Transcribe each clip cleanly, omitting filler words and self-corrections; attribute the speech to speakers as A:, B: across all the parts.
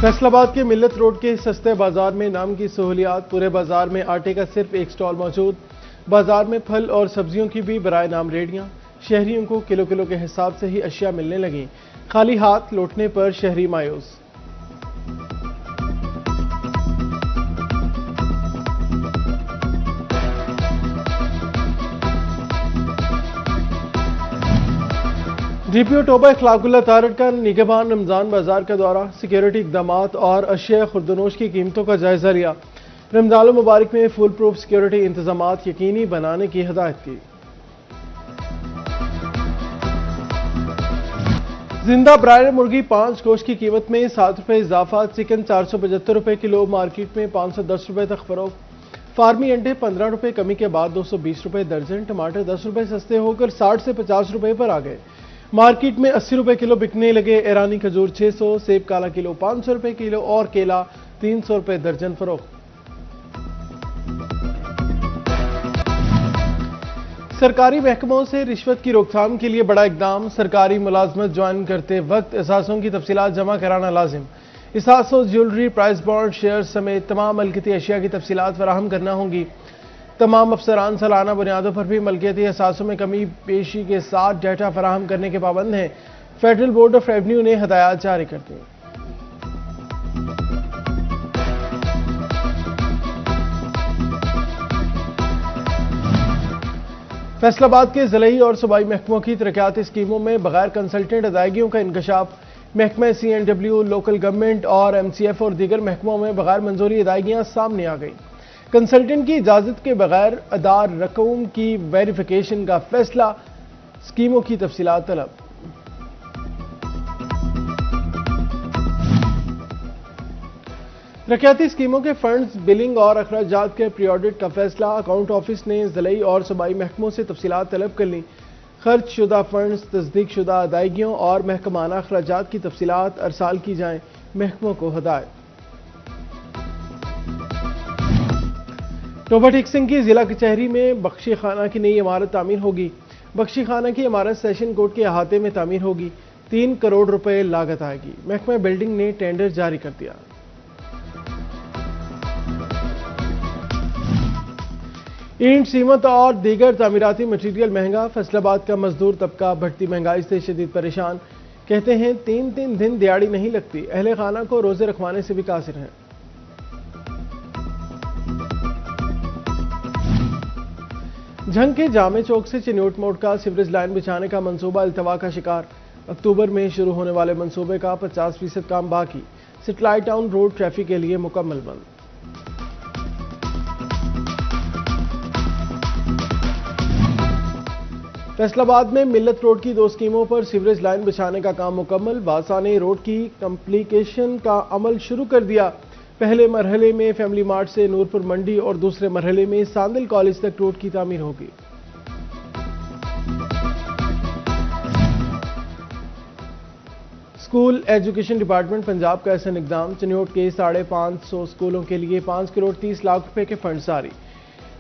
A: फैसलाबाद के मिल्लत रोड के सस्ते बाजार में नाम की सहूलियात। पूरे बाजार में आटे का सिर्फ एक स्टॉल मौजूद। बाजार में फल और सब्जियों की भी बराए नाम रेहड़ियां। शहरियों को किलो किलो के हिसाब से ही अशिया मिलने लगी। खाली हाथ लौटने पर शहरी मायूस। डीपीओ टोबा इखलाकुल्लाह तारड़ का निगहबान रमजान बाजार का दौरा, सिक्योरिटी इकदामात और अशिया खुर्दनोश की कीमतों का जायजा लिया। रमजान मुबारक में फुल प्रूफ सिक्योरिटी इंतजामात यकीनी बनाने की हिदायत की। जिंदा ब्रायलर मुर्गी 5 गोश्त की कीमत में 7 रुपए इजाफा। चिकन 475 रुपए किलो, मार्केट में 510 रुपए तक फरोख्त। फार्मी अंडे 15 रुपए कमी के बाद 220 रुपए दर्जन। टमाटर 10 रुपए सस्ते होकर 60 से 50 रुपए पर आ गए। मार्केट में 80 रुपए किलो बिकने लगे। ईरानी खजूर 600, सेब काला किलो 500 रुपए किलो और केला 300 रुपए दर्जन फरोख्त। सरकारी महकमों से रिश्वत की रोकथाम के लिए बड़ा इकदाम। सरकारी मुलाजमत ज्वाइन करते वक्त एहसासों की तफसीलात जमा कराना लाजिम। एहसासों, ज्वेलरी, प्राइस बॉन्ड, शेयर समेत तमाम मलकियती अशिया की तफसीलात फराहम करना होंगी। तमाम अफसरान सालाना बुनियादों पर भी मलकियती एहसासों में कमी पेशी के साथ डाटा फराहम करने के पाबंद हैं। फेडरल बोर्ड ऑफ रेवेन्यू ने हदायत जारी कर दी। फैसलाबाद के ज़िलाई और सूबाई महकमों की तरक्याती स्कीमों में बगैर कंसल्टेंट अदायगियों का इंकशाफ। महकमा CNW, लोकल गवर्नमेंट और MCF और दीगर महकमों में बगैर मंजूरी अदायगियां सामने आ गई। कंसल्टेंट की इजाजत के बगैर अदा रकूम की वेरिफिकेशन का फैसला। स्कीमों की तफसीलात तलब। तरक्याती स्कीमों के फंड्स, बिलिंग और अखराजात के प्री ऑडिट का फैसला। अकाउंट ऑफिस ने ज़िलाई और सूबाई महकमों से तफसीलात तलब कर ली। खर्च शुदा फंड्स, तस्दीक शुदा अदायगियों और महकमाना अखराजात की तफसीलात अरसाल की जाएं। महकमों को हदायत। टोबा टेक सिंह की जिला कचहरी में बख्शी खाना की नई इमारत तामीर होगी। बख्शी खाना की इमारत सेशन कोर्ट के अहाते में तामीर होगी। 3 करोड़ रुपए लागत आएगी। महकमा बिल्डिंग ने टेंडर जारी कर दिया। ईंट, सीमेंट और दीगर तामीराती मटीरियल महंगा। फैसलाबाद का मजदूर तबका बढ़ती महंगाई से शदीद परेशान। कहते हैं 3-3 दिन दिहाड़ी नहीं लगती। अहले खाना को रोजे रखवाने से भी कासिर हैं। झंग के जामे चौक से चिन्योट मोड़ का सीवरेज लाइन बिछाने का मंसूबा अल्तवा का शिकार। अक्टूबर में शुरू होने वाले मंसूबे का 50% काम बाकी। सेटेलाइट टाउन रोड ट्रैफिक के लिए मुकम्मल बंद। फैसलाबाद में मिल्लत रोड की 2 स्कीमों पर सीवरेज लाइन बिछाने का काम मुकम्मल। बादशाह ने रोड की कंप्लीकेशन का अमल शुरू कर दिया। पहले मरहले में फैमिली मार्ट से नूरपुर मंडी और दूसरे मरहले में सांदिल कॉलेज तक रोड की तामीर होगी। स्कूल एजुकेशन डिपार्टमेंट पंजाब का ऐसा इकदाम। चिन्योट के 550 स्कूलों के लिए 5 करोड़ 30 लाख रुपए के फंड जारी।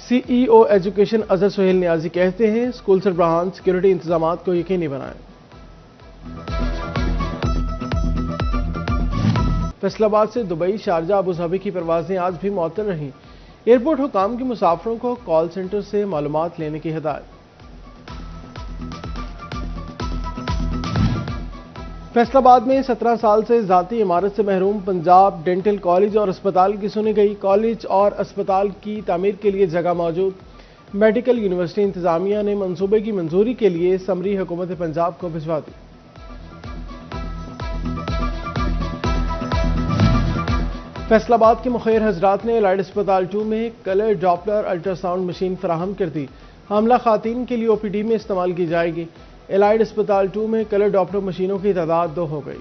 A: CEO एजुकेशन अजहर सोहेल नियाजी कहते हैं स्कूल सरबराहान सिक्योरिटी इंतजामात को यकीनी बनाएं। फैसलाबाद से दुबई, शारजा, अबू धाबी की परवाजें आज भी मुअत्तल रहीं। एयरपोर्ट हुकाम के मुसाफिरों को कॉल सेंटर से मालूमात लेने की हिदायत। फैसलाबाद में 17 साल से जाती इमारत से महरूम पंजाब डेंटल कॉलेज और अस्पताल की सुनी गई। कॉलेज और अस्पताल की तामीर के लिए जगह मौजूद। मेडिकल यूनिवर्सिटी इंतजामिया ने मंसूबे की मंजूरी के लिए समरी हुकूमत पंजाब को भिजवा दी। फैसलाबाद के मुखैर हजरात ने एलाइड अस्पताल 2 में कलर डॉपलर अल्ट्रासाउंड मशीन फराहम कर दी। हामला खातून के लिए OPD में इस्तेमाल की जाएगी। एलाइड अस्पताल 2 में कलर डॉपलर मशीनों की तादाद 2 हो गई।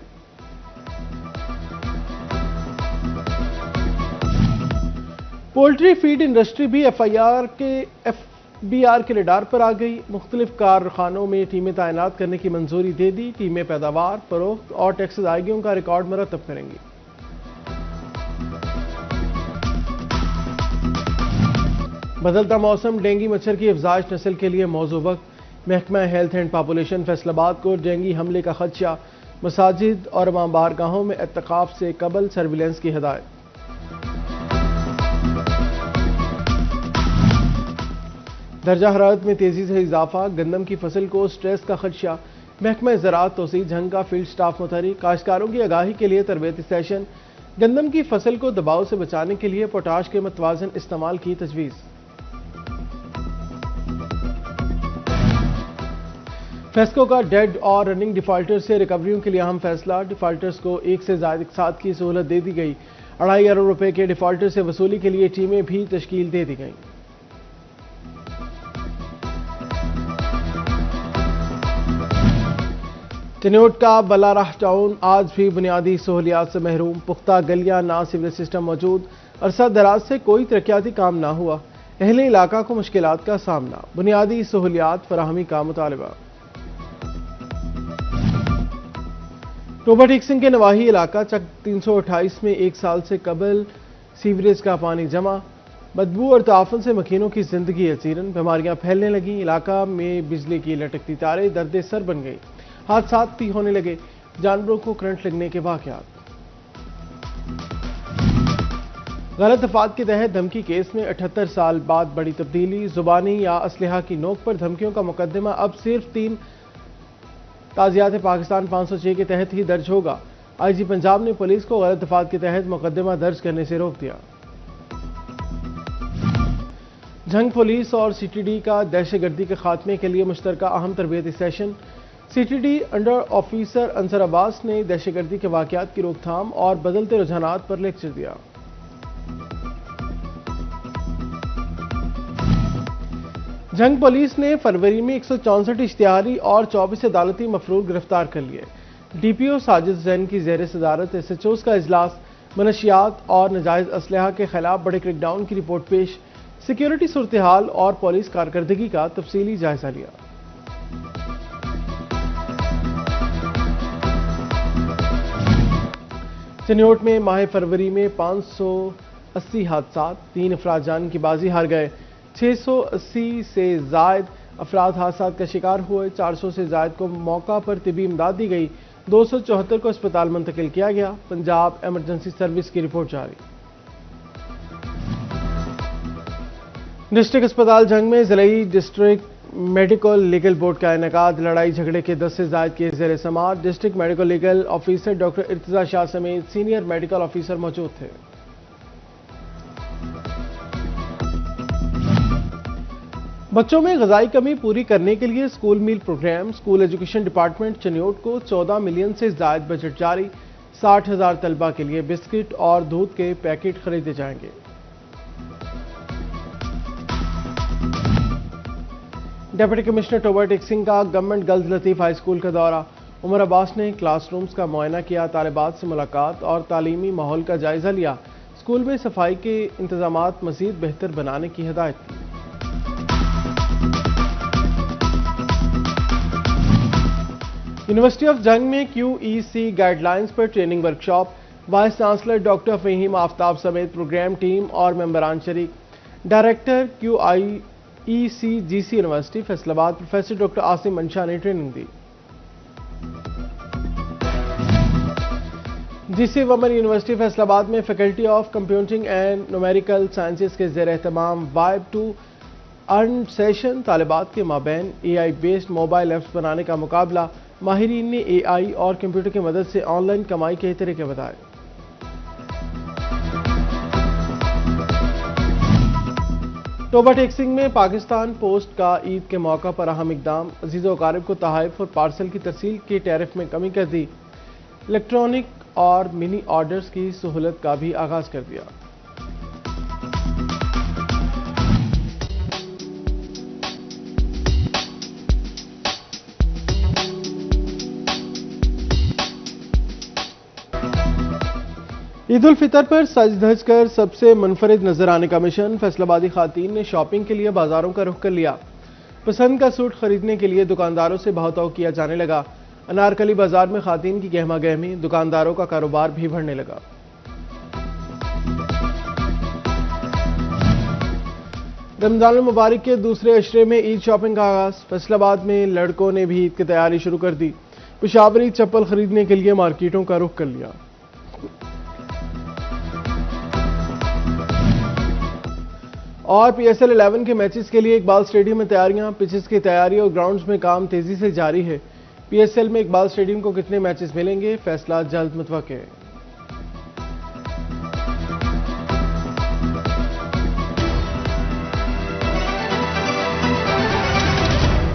A: पोल्ट्री फीड इंडस्ट्री भी FBR के रडार पर आ गई। मुख्तलिफ कारखानों में टीमें तैनात करने की मंजूरी दे दी। टीमें पैदावार, फरोख्त और टैक्स अदायगियों का रिकॉर्ड मरतब करेंगी। बदलता मौसम डेंगू मच्छर की अफजाइश नस्ल के लिए मौजू वक्त। महकमा हेल्थ एंड पॉपुलेशन फैसलाबाद को डेंगू हमले का खदशा। मसाजिद और इमाम बारगाहों में इत्तिकाफ से कबल सर्विलेंस की हिदायत। दर्जा हरारत में तेजी से इजाफा, गंदम की फसल को स्ट्रेस का खदशा। महकमा ज़राअत तौसीफ झंग का फील्ड स्टाफ मुतहर्रिक। काश्तकारों की आगाही के लिए तरबियती सेशन। गंदम की फसल को दबाव से बचाने के लिए पोटाश के मतवाजन इस्तेमाल की तजवीज़। फेस्को का डेड और रनिंग डिफॉल्टर्स से रिकवरियों के लिए अहम फैसला। डिफॉल्टर्स को एक से ज्यादा इकसात की सहूलत दे दी गई। 2.5 अरब रुपए के डिफॉल्टर से वसूली के लिए टीमें भी तश्कील दे दी गई। चिन्योट का बल्लाराह टाउन आज भी बुनियादी सहूलियात से महरूम। पुख्ता गलियां, ना सीवरेज सिस्टम मौजूद। अरसा दराज से कोई तरक्याती काम ना हुआ। अहले इलाका को मुश्किलात का सामना। बुनियादी सहूलियात फराहमी का मुतालबा। टोबा टेक सिंह के नवाही इलाका चक 328 में 1 साल से कबल सीवरेज का पानी जमा। बदबू और ताफन से मकीनों की जिंदगी असीरन। बीमारियां फैलने लगी। इलाका में बिजली की लटकती तारें दर्द सर बन गई। हादसात भी होने लगे। जानवरों को करंट लगने के वाकयात। गलत अफाद के तहत धमकी केस में 78 साल बाद बड़ी तब्दीली। जुबानी या असलहा की नोक पर धमकियों का मुकदमा अब सिर्फ 3 ताज़ियात पाकिस्तान 506 के तहत ही दर्ज होगा। आईजी पंजाब ने पुलिस को गलत अफाद के तहत मुकदमा दर्ज करने से रोक दिया। झंग पुलिस और सीटीडी का दहशतगर्दी के खात्मे के लिए मुश्तरका अहम तरबियती session. CTD under officer Ansar Abbas ने दहशतगर्दी के वाकयात की रोकथाम और बदलते रुझानात पर लेक्चर दिया। झंग पुलिस ने फरवरी में 164 इश्तिहारी और 24 अदालती मफरूर गिरफ्तार कर लिए। डीपीओ साजिद जैन की ज़ेर सदारत एसएचओज़ का इजलास। मनशियात और नाजायज असलहा के खिलाफ बड़े क्रैकडाउन की रिपोर्ट पेश। सिक्योरिटी सूरत हाल और पुलिस कारकर्दगी का तफसीली जायजा लिया। चिन्योट में माह फरवरी में 580 हादसा, 3 अफराद जान की बाजी हार गए। 680 से जायद अफराद हादसा का शिकार हुए। 400 से जायद को मौका पर तिबी इमदाद दी गई। 274 को अस्पताल मुंतकिल किया गया। पंजाब एमरजेंसी सर्विस की रिपोर्ट जारी। डिस्ट्रिक्ट अस्पताल झंग में जिलाई डिस्ट्रिक्ट मेडिकल लीगल बोर्ड का इनेकाद। लड़ाई झगड़े के 10 से ज्यादा केस ज़ेर समाअत। District medical legal officer doctor Irtiza Shah समेत सीनियर मेडिकल ऑफिसर मौजूद थे। बच्चों में ग़िज़ाई कमी पूरी करने के लिए school meal program. School education department Chiniot को 14 मिलियन से ज्यादा बजट जारी। 60,000 तलबा के लिए बिस्किट और दूध के पैकेट खरीदे जाएंगे। डिप्टी कमिश्नर टोबा टेक सिंह का government girls Latif high school का दौरा। उमर अब्बास ने क्लासरूम्स का मुआयना किया। तालिबात से मुलाकात और तालीमी माहौल का जायजा लिया। स्कूल में सफाई के इंतजामात मजीद बेहतर बनाने की हिदायत की। यूनिवर्सिटी ऑफ झंग में QEC गाइडलाइंस पर training workshop. Vice chancellor doctor Faheem Aftab समेत प्रोग्राम टीम और मेंबरान शरीक। Director QECGC university Faisalabad professor doctor Asim Mansha ने ट्रेनिंग दी। GC वुमेन यूनिवर्सिटी फैसलाबाद में faculty of computing and numerical sciences के ज़ेर एहतमाम वाइब टू अर्न सेशन। तालिबात के माबैन AI बेस्ड मोबाइल ऐप्स बनाने का मुकाबला। माहिरीन ने AI और कंप्यूटर की मदद से ऑनलाइन कमाई के तरीके बताए। टोबा टेक सिंह में पाकिस्तान पोस्ट का ईद के मौका पर अहम इकदाम। अजीज़ व अकारिब को तोहफ़े और पार्सल की तरसील के टैरिफ में कमी कर दी। इलेक्ट्रॉनिक और मिनी ऑर्डर्स की सहूलत का भी आगाज कर दिया। ईद उल फितर पर सज धज कर सबसे मुनफरिद नजर आने का मिशन। फैसलाबादी खातून ने शॉपिंग के लिए बाजारों का रुख कर लिया। पसंद का सूट खरीदने के लिए दुकानदारों से भाव-ताव किया जाने लगा। अनारकली बाजार में खातून की गहमा गहमी। दुकानदारों का कारोबार भी बढ़ने लगा। रमजान मुबारक के दूसरे अशरे में ईद शॉपिंग का आगाज। फैसलाबाद में लड़कों ने भी ईद की तैयारी शुरू कर दी। पेशावरी चप्पल खरीदने के लिए मार्केटों का रुख कर लिया। और PSL 11 के मैचेस के लिए इकबाल स्टेडियम में तैयारियां, पिचेस की तैयारी और ग्राउंड्स में काम तेजी से जारी है। PSL में इकबाल स्टेडियम को कितने मैचेस मिलेंगे, फैसला जल्द मुतवक्के है।